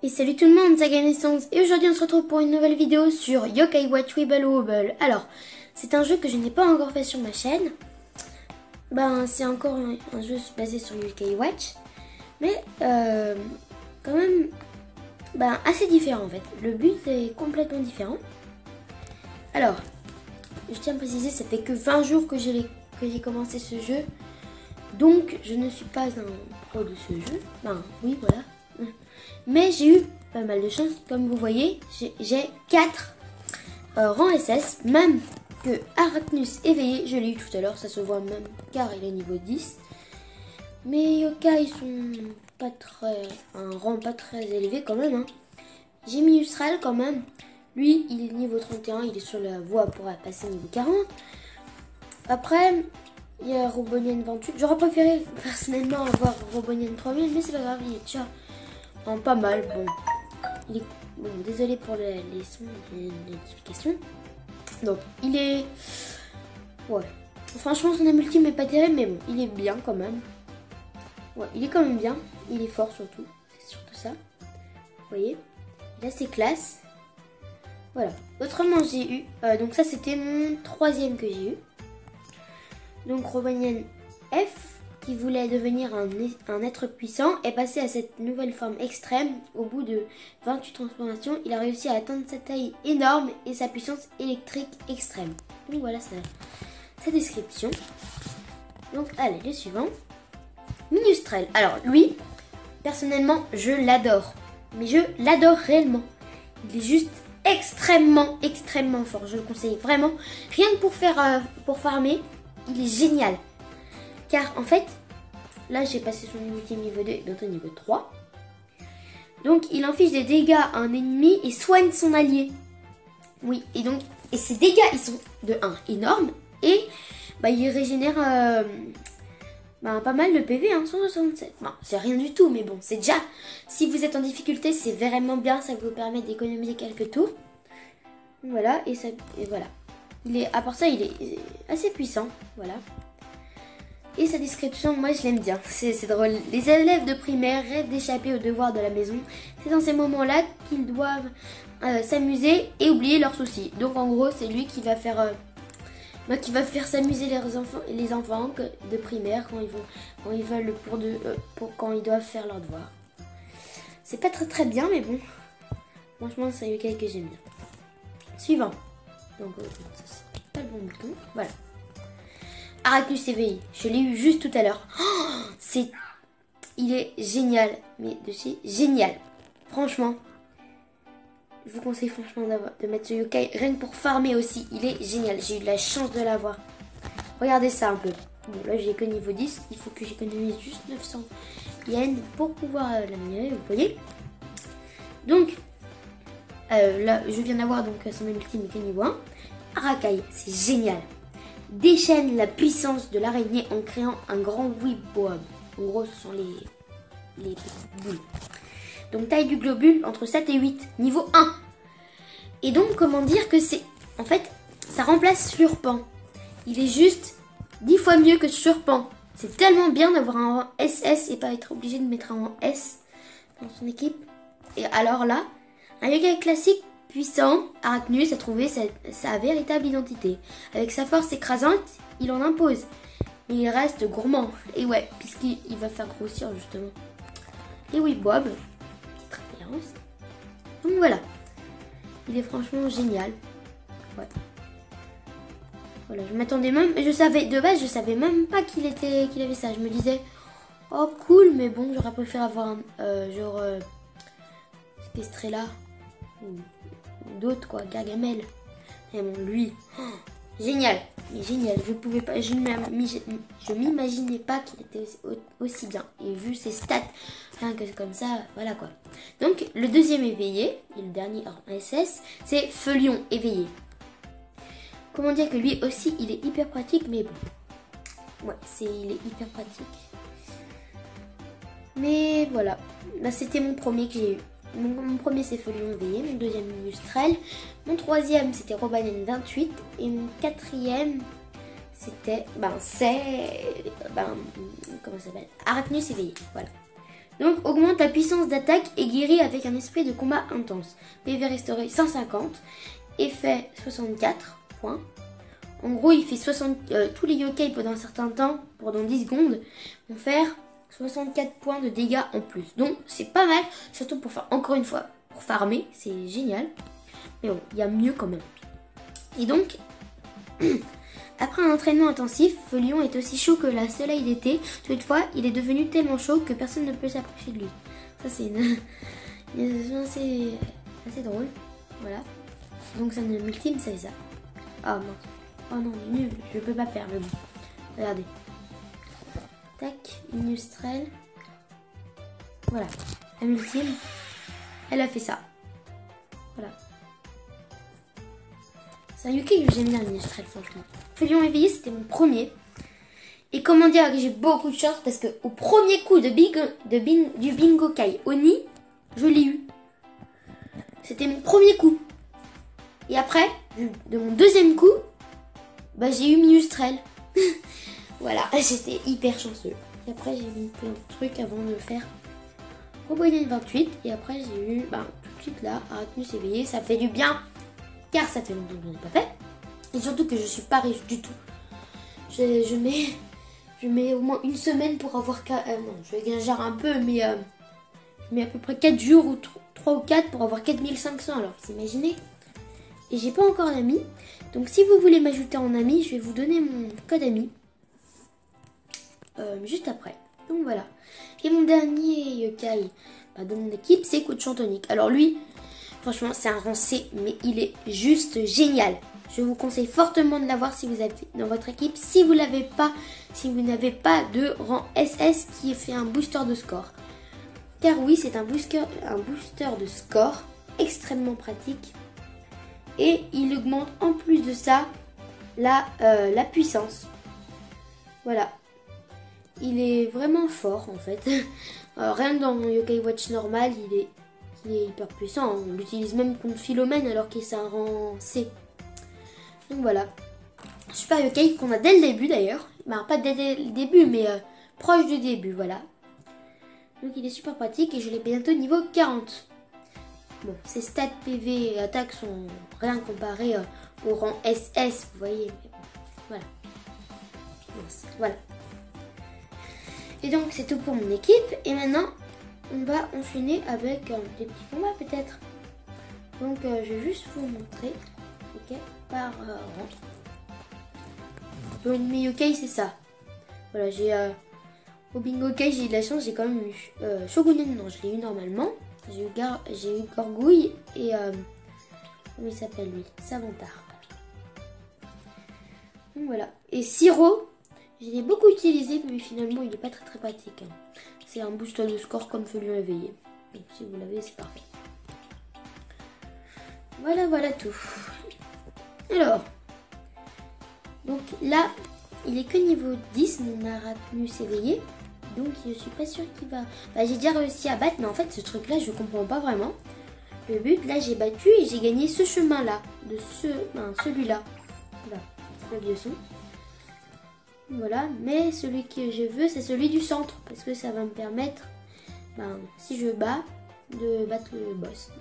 Et salut tout le monde, c'est Ganescence et aujourd'hui on se retrouve pour une nouvelle vidéo sur Yokai Watch Wibble Wobble. Alors, c'est un jeu que je n'ai pas encore fait sur ma chaîne. C'est encore un jeu basé sur Yokai Watch. Mais quand même, assez différent en fait. Le but est complètement différent. Alors, je tiens à préciser, ça fait que 20 jours que j'ai commencé ce jeu. Donc, je ne suis pas un pro de ce jeu. Oui, voilà. Mais j'ai eu pas mal de chance. Comme vous voyez, j'ai 4 rangs SS. Même que Arachnus éveillé, je l'ai eu tout à l'heure. Ça se voit même car il est niveau 10. Mais yokai, ils sont pas très... un rang pas très élevé quand même. J'ai mis Ustral quand même. Lui, il est niveau 31. Il est sur la voie pour passer niveau 40. Après... il y a Robonian 28. J'aurais préféré personnellement avoir Robonian 3000, mais c'est pas grave, il est déjà pas mal. Bon, désolé pour les sons et les notifications. Donc, il est... ouais. Franchement, son multi n'est pas terrible, mais bon, il est bien quand même. Ouais, il est quand même bien. Il est fort surtout. C'est surtout ça. Vous voyez. Là, c'est classe. Voilà. Autrement, j'ai eu... donc ça, c'était mon 3e que j'ai eu. Donc Robonian F, qui voulait devenir un être puissant, est passé à cette nouvelle forme extrême. Au bout de 28 transformations, il a réussi à atteindre sa taille énorme et sa puissance électrique extrême. Donc voilà sa description. Donc allez, le suivant. Minustrel. Alors lui, personnellement, je l'adore. Mais je l'adore réellement. Il est juste extrêmement fort. Je le conseille vraiment. Rien que pour farmer. Il est génial. Car en fait, là j'ai passé son unité niveau 2 et bientôt niveau 3. Donc il inflige des dégâts à un ennemi et soigne son allié. Oui, et ces dégâts ils sont de 1 énormes. Et il régénère pas mal de PV, 167. Bon, c'est rien du tout, mais bon, c'est déjà... si vous êtes en difficulté, c'est vraiment bien. Ça vous permet d'économiser quelques tours. Voilà, et voilà. À part ça, il est assez puissant, voilà. Et sa description, moi je l'aime bien, c'est drôle. Les élèves de primaire rêvent d'échapper aux devoirs de la maison. C'est dans ces moments-là qu'ils doivent s'amuser et oublier leurs soucis. Donc en gros, c'est lui qui va faire s'amuser les enfants de primaire quand ils doivent faire leurs devoirs. C'est pas très bien, mais bon. Franchement, c'est lequel que j'aime bien. Suivant. Donc, ça c'est pas le bon bouton. Voilà. Arachnus éveillé. Je l'ai eu juste tout à l'heure. Il est génial. Mais de chez génial. Franchement. Je vous conseille franchement de mettre ce yokai. Rien que pour farmer aussi. Il est génial. J'ai eu de la chance de l'avoir. Regardez ça un peu. Bon, là, j'ai que niveau 10. Il faut que j'économise juste 900 yens pour pouvoir l'améliorer. Vous voyez. Donc, là, je viens d'avoir son ultime niveau 1. Arakai, c'est génial. Déchaîne la puissance de l'araignée en créant un grand Wibbob. En gros, ce sont les petites boules. Donc, taille du globule entre 7 et 8, niveau 1. Et donc, comment dire que c'est... en fait, ça remplace Slurpan. Il est juste 10 fois mieux que Slurpan. C'est tellement bien d'avoir un rang SS et pas être obligé de mettre un rang S dans son équipe. Et alors là, un yokai classique puissant, Arachnus a trouvé sa véritable identité. Avec sa force écrasante, il en impose. Mais il reste gourmand. Et ouais, puisqu'il va faire grossir justement. Et oui, Bob, petite référence. Donc voilà. Il est franchement génial. Ouais. Voilà, je m'attendais même... de base, je savais même pas qu'il avait ça. Je me disais, oh cool, mais bon, j'aurais préféré avoir un... cette Estrella. Ou d'autres quoi, Gargamel. Et bon, lui, génial, mais génial. Je m'imaginais pas qu'il était aussi bien. Et vu ses stats, rien que comme ça, voilà quoi. Donc le deuxième éveillé et le dernier en SS, c'est Felion éveillé. Comment dire que lui aussi, il est hyper pratique, mais bon, ouais, il est hyper pratique. Mais voilà, c'était mon premier que j'ai eu. Mon premier c'est Felion éveillé, mon deuxième Minustrel, mon troisième c'était Robonian 28 et mon quatrième c'était comment ça s'appelle, Arachnus éveillé. Voilà. Donc augmente ta puissance d'attaque et guérit avec un esprit de combat intense. PV restauré 150. Effet 64 points. En gros, il fait 60, tous les yokai pendant un certain temps, pendant 10 secondes, vont faire 64 points de dégâts en plus. Donc c'est pas mal, surtout pour faire, encore une fois, pour farmer, c'est génial. Mais bon, il y a mieux quand même. Et donc, après un entraînement intensif, Feuillon est aussi chaud que la soleil d'été. Toutefois, il est devenu tellement chaud que personne ne peut s'approcher de lui. Ça c'est assez drôle. Voilà. Donc ça ne ultime, c'est ça. Ah mince. Oh non, nul, je peux pas faire mais bon. Regardez. Tac, une Ustrel. Voilà. La ultime, elle a fait ça. Voilà. C'est un Yuki que j'aime bien, une Ustrel, franchement. Feuillon éveillé, c'était mon premier. Et comment dire que j'ai beaucoup de chance parce que au premier coup du Bingo Kai Oni, je l'ai eu. C'était mon premier coup. Et après, de mon deuxième coup, bah, j'ai eu Minustrel. Voilà, j'étais hyper chanceux. Et après, j'ai mis plein de trucs avant de faire Roboyen 28. Et après, j'ai eu tout de suite là, Arachnus éveillé. Ça fait du bien, car ça fait longtemps que je n'ai pas fait. Et surtout que je suis pas riche du tout. Je mets au moins une semaine pour avoir... non, je exagère un peu, mais je mets à peu près 4 jours ou 3 ou 4 pour avoir 4500. Alors, vous imaginez? Et j'ai pas encore d'amis. Donc si vous voulez m'ajouter en ami, je vais vous donner mon code ami. Juste après. Donc voilà. Et mon dernier yokai de mon équipe, c'est Coach Chantonique. Alors lui, franchement, c'est un rang C, mais il est juste génial. Je vous conseille fortement de l'avoir si vous avez dans votre équipe. Si vous l'avez pas, si vous n'avez pas de rang SS qui fait un booster de score. Car oui, c'est un booster de score extrêmement pratique. Et il augmente en plus de ça la puissance. Voilà. Il est vraiment fort en fait. Rien que dans mon Yokai Watch normal, il est hyper puissant. On l'utilise même contre Philomène alors qu'il est un rang C. Donc voilà. Super Yokai qu'on a dès le début d'ailleurs. Pas dès le début mais proche du début, voilà. Donc il est super pratique et je l'ai bientôt niveau 40. Bon, ses stats PV et attaque sont rien comparé au rang SS, vous voyez. Mais bon, voilà. Voilà. Et donc c'est tout pour mon équipe. Et maintenant, on va enchaîner avec des petits combats peut-être. Donc je vais juste vous montrer. Ok, par rang. Pour une mes yokai, c'est ça. Voilà, j'ai au Bingo Kai, j'ai eu de la chance, j'ai quand même eu Shogunen, non, je l'ai eu normalement. J'ai eu Gorgouille et comment il s'appelle lui? Savantar. Donc voilà. Et Siro, je l'ai beaucoup utilisé, mais finalement il n'est pas très pratique. Hein. C'est un booster de score comme Feuillon éveillé. Donc si vous l'avez, c'est parfait. Voilà tout. Alors, donc là, il est que niveau 10, mon Arachnus éveillé. Donc je suis pas sûre qu'il va... j'ai déjà réussi à battre, mais en fait ce truc là je comprends pas vraiment. Le but, là j'ai battu et j'ai gagné ce chemin là. De celui-là. Voilà, le vieux son. Voilà, mais celui que je veux c'est celui du centre. Parce que ça va me permettre, si je bats, de battre le boss.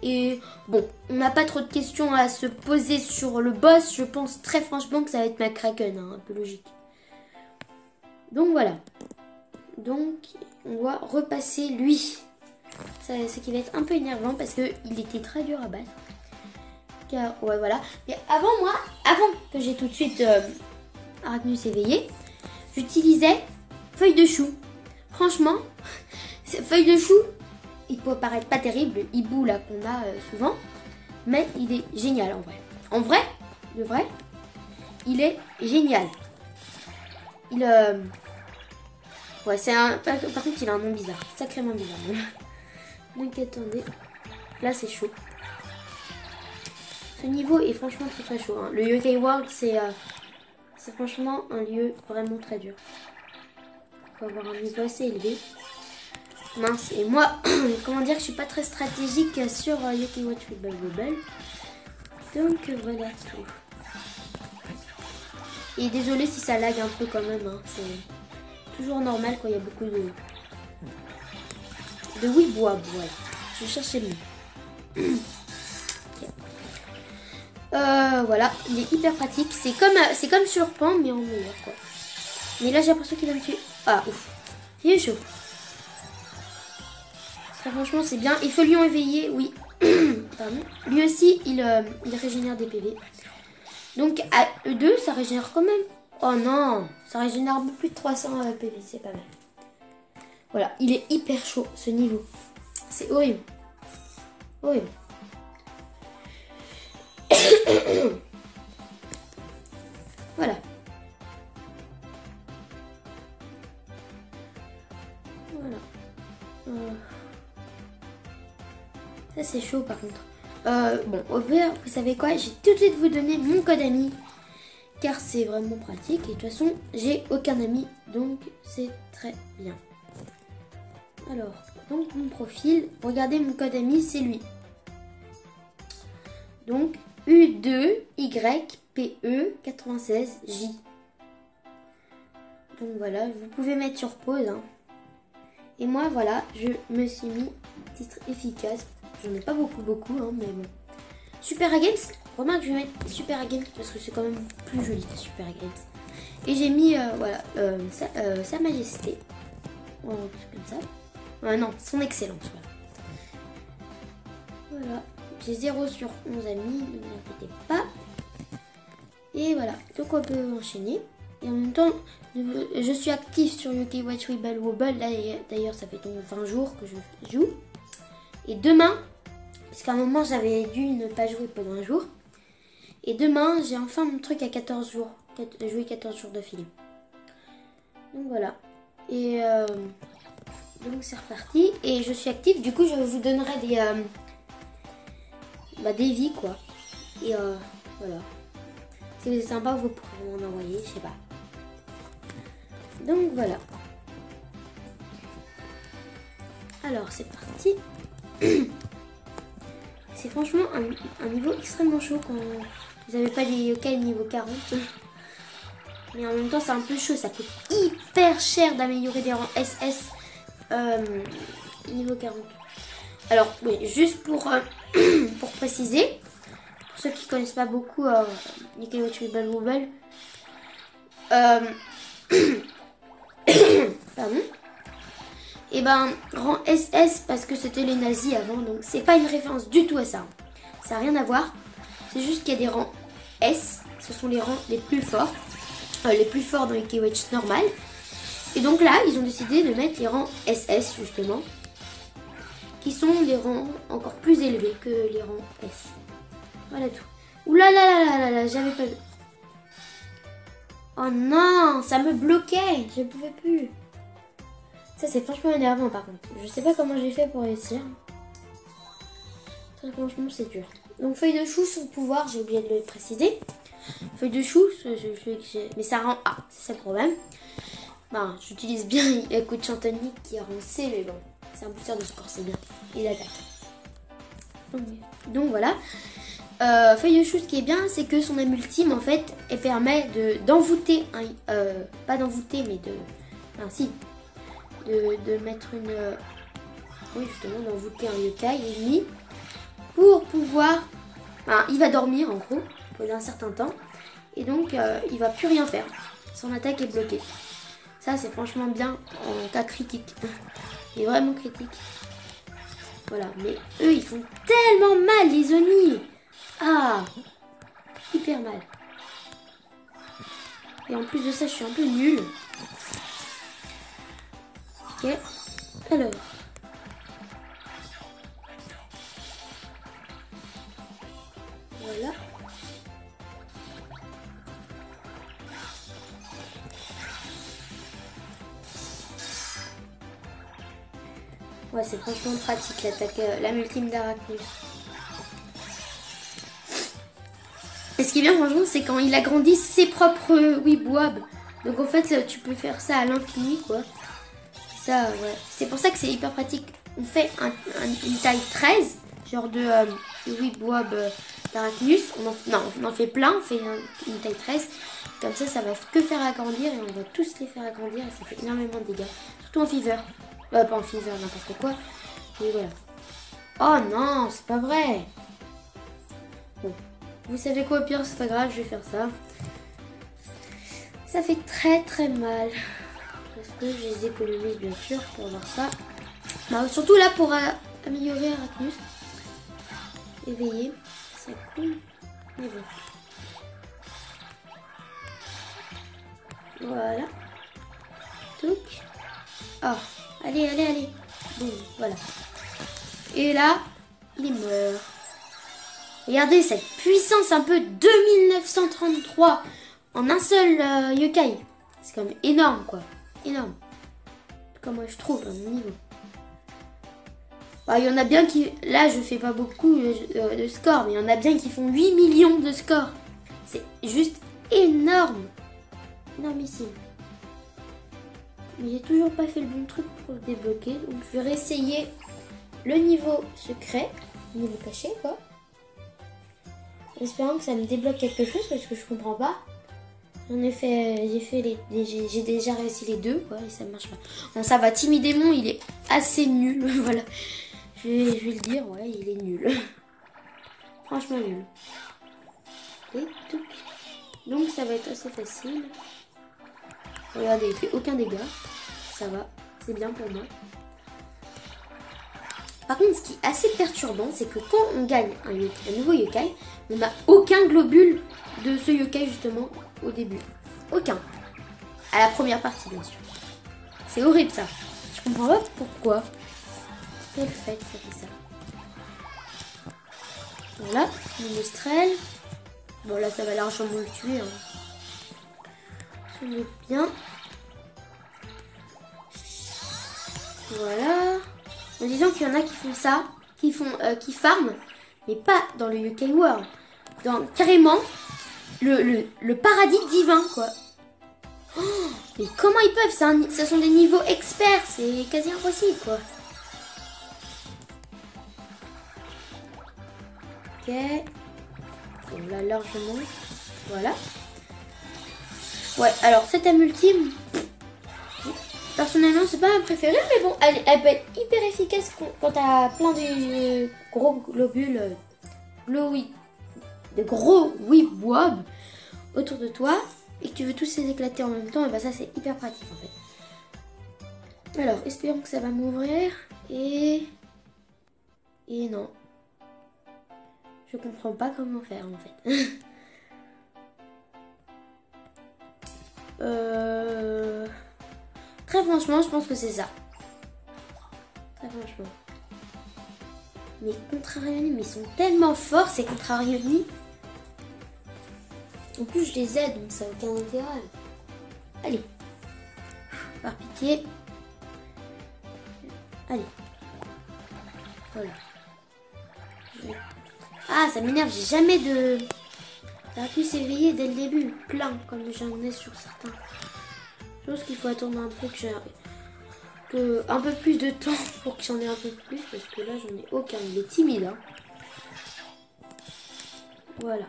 Et bon, on n'a pas trop de questions à se poser sur le boss. Je pense très franchement que ça va être ma Kraken, hein, un peu logique. Donc voilà. Donc, on va repasser lui. Ce qui va être un peu énervant parce qu'il était très dur à battre. Car, ouais, voilà. Mais avant que j'ai tout de suite Arachnus éveillé, j'utilisais feuille de chou. Franchement, feuille de chou, il peut paraître pas terrible, le hibou là qu'on a souvent. Mais il est génial en vrai. En vrai, de vrai, il est génial. Ouais, par contre, il a un nom bizarre. Sacrément bizarre. Donc, attendez. Là, c'est chaud. Ce niveau est franchement très chaud. Hein. Le Yokai World, c'est franchement un lieu vraiment très dur. Il faut avoir un niveau assez élevé. Mince. Et moi, comment dire que je suis pas très stratégique sur Yokai Watch Wibble Wobble. Donc, voilà tout. Et désolé si ça lag un peu quand même. Hein. C'est toujours normal quand il y a beaucoup de Weeboab, voilà. Je cherchais le nom. Okay. Voilà, il est hyper pratique. C'est comme sur Pan, mais en meilleur, quoi. Mais là, j'ai l'impression qu'il va me tuer. Ah, ouf. Il est chaud. Ça, franchement, c'est bien. Il faut lion éveillé, oui. Pardon. Lui aussi, il régénère des PV. Donc, à E2, ça régénère quand même. Oh non, ça régénère un peu plus de 300 PV, c'est pas mal. Voilà, il est hyper chaud, ce niveau. C'est horrible. Horrible. Voilà. Voilà. Ça c'est chaud par contre. Bon, au pire, vous savez quoi? J'ai tout de suite vous donner mon code ami. Car c'est vraiment pratique. Et de toute façon, j'ai aucun ami. Donc c'est très bien. Alors, donc mon profil. Regardez mon code ami, c'est lui. Donc U2YPE96J. Donc voilà, vous pouvez mettre sur pause. Hein. Et moi, voilà, je me suis mis titre efficace. J'en ai pas beaucoup, hein, mais bon. Super Games, remarque, je vais mettre Super Games parce que c'est quand même plus joli que Super Games. Et j'ai mis, voilà, Sa Majesté. Oh, comme ça. Non, son excellence, voilà. Voilà. J'ai 0 sur 11 amis, ne vous inquiétez pas. Et voilà, donc on peut enchaîner. Et en même temps, je suis active sur UK Watch Wibble Wobble. D'ailleurs, ça fait donc 20 jours que je joue. Et demain, parce qu'à un moment, j'avais dû ne pas jouer pendant un jour. Et demain, j'ai enfin mon truc à 14 jours. Jouer 14 jours de film. Donc voilà. Et donc c'est reparti. Et je suis active. Du coup, je vous donnerai des vies, quoi. Et voilà. Si c'est sympa, vous pourrez m'en envoyer, je sais pas. Donc voilà. Alors c'est parti. C'est franchement un niveau extrêmement chaud quand vous n'avez pas des yokai niveau 40. Mais en même temps c'est un peu chaud, ça coûte hyper cher d'améliorer des rangs SS niveau 40. Alors oui, juste pour préciser, pour ceux qui ne connaissent pas beaucoup UK Watch Wibble Wobble, pardon. Et ben rang SS parce que c'était les nazis avant, donc c'est pas une référence du tout à ça. Ça n'a rien à voir. C'est juste qu'il y a des rangs S, ce sont les rangs les plus forts dans les K-Watch normal. Et donc là, ils ont décidé de mettre les rangs SS justement, qui sont des rangs encore plus élevés que les rangs S. Voilà tout. Ouh là là là là là là, j'avais pas. Oh non, ça me bloquait, je ne pouvais plus. Ça c'est franchement énervant par contre. Je sais pas comment j'ai fait pour réussir. Très franchement c'est dur. Donc feuille de chou, son pouvoir, j'ai oublié de le préciser. Feuille de chou, mais ça rend A, c'est ça le problème. Ben, j'utilise bien un coup de chantonique qui rend C, mais bon, c'est un booster de score, c'est bien. Il attaque. Donc voilà. Feuille de chou, ce qui est bien, c'est que son âme ultime, en fait, elle permet d'envoûter, pas d'envoûter, mais de mettre une, oui justement, d'envoûter un yokai ennemi pour pouvoir, il va dormir en gros pendant un certain temps et donc il va plus rien faire. Son attaque est bloquée. Ça c'est franchement bien en cas critique. Il est vraiment critique. Voilà, mais eux ils font tellement mal les Oni. Ah, hyper mal. Et en plus de ça, je suis un peu nulle. Ok, alors. Voilà. Ouais, c'est franchement pratique l'attaque, la ultime d'Arachnus. Et ce qui est bien franchement, c'est quand il agrandit ses propres Weeboab. Donc en fait, tu peux faire ça à l'infini, quoi. Ça, ouais. C'est pour ça que c'est hyper pratique. On fait une taille 13, genre de Weeboab d'Arachnus. On en fait plein, on fait une taille 13. Comme ça va que faire agrandir et on va tous les faire agrandir et ça fait énormément de dégâts. Surtout en fever. Pas en Fever, n'importe quoi. Et voilà. Oh non, c'est pas vrai. Bon, vous savez quoi, au pire, c'est pas grave, je vais faire ça. Ça fait très très mal. Parce que je les économise bien sûr pour avoir ça. Bah, surtout là pour améliorer Arachnus. Éveiller, c'est cool. Mais bon. Voilà. Touc. Oh, allez, allez, allez. Bon, voilà. Et là, il meurt. Regardez cette puissance un peu 2933 en un seul yokai. C'est quand même énorme quoi. Énorme. Comme moi je trouve à mon niveau. Bah, il y en a bien qui... Là je fais pas beaucoup de score. Mais il y en a bien qui font 8 millions de scores. C'est juste énorme. Énormissime. Mais j'ai toujours pas fait le bon truc pour le débloquer. Donc je vais réessayer le niveau secret. Le niveau caché quoi. En espérant que ça me débloque quelque chose parce que je comprends pas. En effet, j'ai déjà réussi les deux quoi et ça marche pas. Bon ça va, Timidémon il est assez nul, voilà. Je vais le dire, ouais il est nul. Franchement nul. Et tout. Donc ça va être assez facile. Regardez, il fait aucun dégât. Ça va, c'est bien pour moi. Par contre, ce qui est assez perturbant, c'est que quand on gagne un nouveau yokai, on n'a aucun globule de ce yokai justement au début. Aucun. À la première partie, bien sûr. C'est horrible ça. Je comprends pas pourquoi. Quel fait ça fait ça. Voilà, mon Mistrel. Bon là, ça va largement le tuer. On est bien. Voilà. En disant qu'il y en a qui font ça, qui farment, mais pas dans le Yokai World. Dans carrément le paradis divin, quoi. Oh, mais comment ils peuvent? Ce sont des niveaux experts, c'est quasi impossible, quoi. Ok. Bon, là, largement. Voilà. Ouais, alors, cette âme ultime... Personnellement, c'est pas ma préférée, mais bon, elle peut être hyper efficace quand t'as plein de gros globules, de gros wibwab autour de toi et que tu veux tous les éclater en même temps, et bah ça c'est hyper pratique en fait. Alors, espérons que ça va m'ouvrir et non, je comprends pas comment faire en fait. Très franchement, je pense que c'est ça. Très franchement. Mais Contrarioni, mais ils sont tellement forts ces Contrarioni. En plus, je les aide, donc ça n'a aucun intérêt. Allez. Par pitié. Allez. Voilà. Ah, ça m'énerve, j'ai jamais de... Ça a pu s'éveiller dès le début. Plein, comme j'en ai sur certains. Je pense qu'il faut attendre un peu un peu plus de temps pour que j'en ai un peu plus, parce que là j'en ai aucun. Il est timide, hein. Voilà.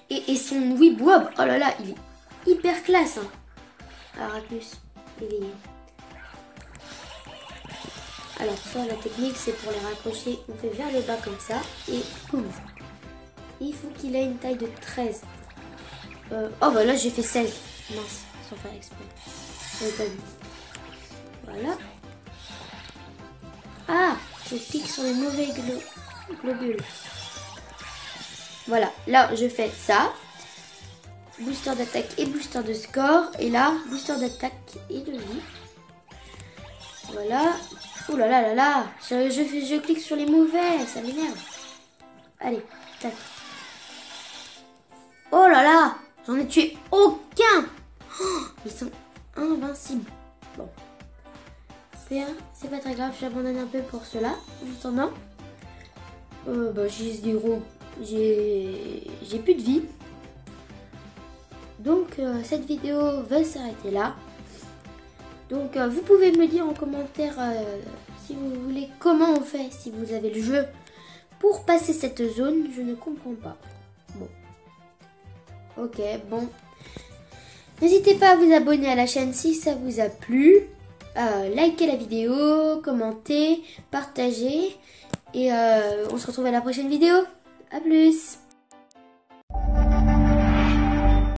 Et son Wibwab, oh là là, il est hyper classe, hein. Arachnus éveillé. Alors ça, la technique c'est pour les raccrocher, on fait vers le bas comme ça et boum. Il faut qu'il ait une taille de 13. Oh bah là j'ai fait 16. Mince, sans faire exprès. J'avais pas vu. Voilà. Ah, je clique sur les mauvais globules. Voilà, là je fais ça. Booster d'attaque et booster de score. Et là, booster d'attaque et de vie. Voilà. Oh là là là là. Je clique sur les mauvais, ça m'énerve. Allez, tac. Oh là là, j'en ai tué aucun. Oh, ils sont invincibles. Bon. C'est pas très grave, j'abandonne un peu pour cela. En attendant, bah, j'ai plus de vie. Donc cette vidéo va s'arrêter là. Donc vous pouvez me dire en commentaire si vous voulez comment on fait si vous avez le jeu pour passer cette zone. Je ne comprends pas. Bon. Ok, bon. N'hésitez pas à vous abonner à la chaîne si ça vous a plu. likez la vidéo, commentez, partagez. Et on se retrouve à la prochaine vidéo. A plus!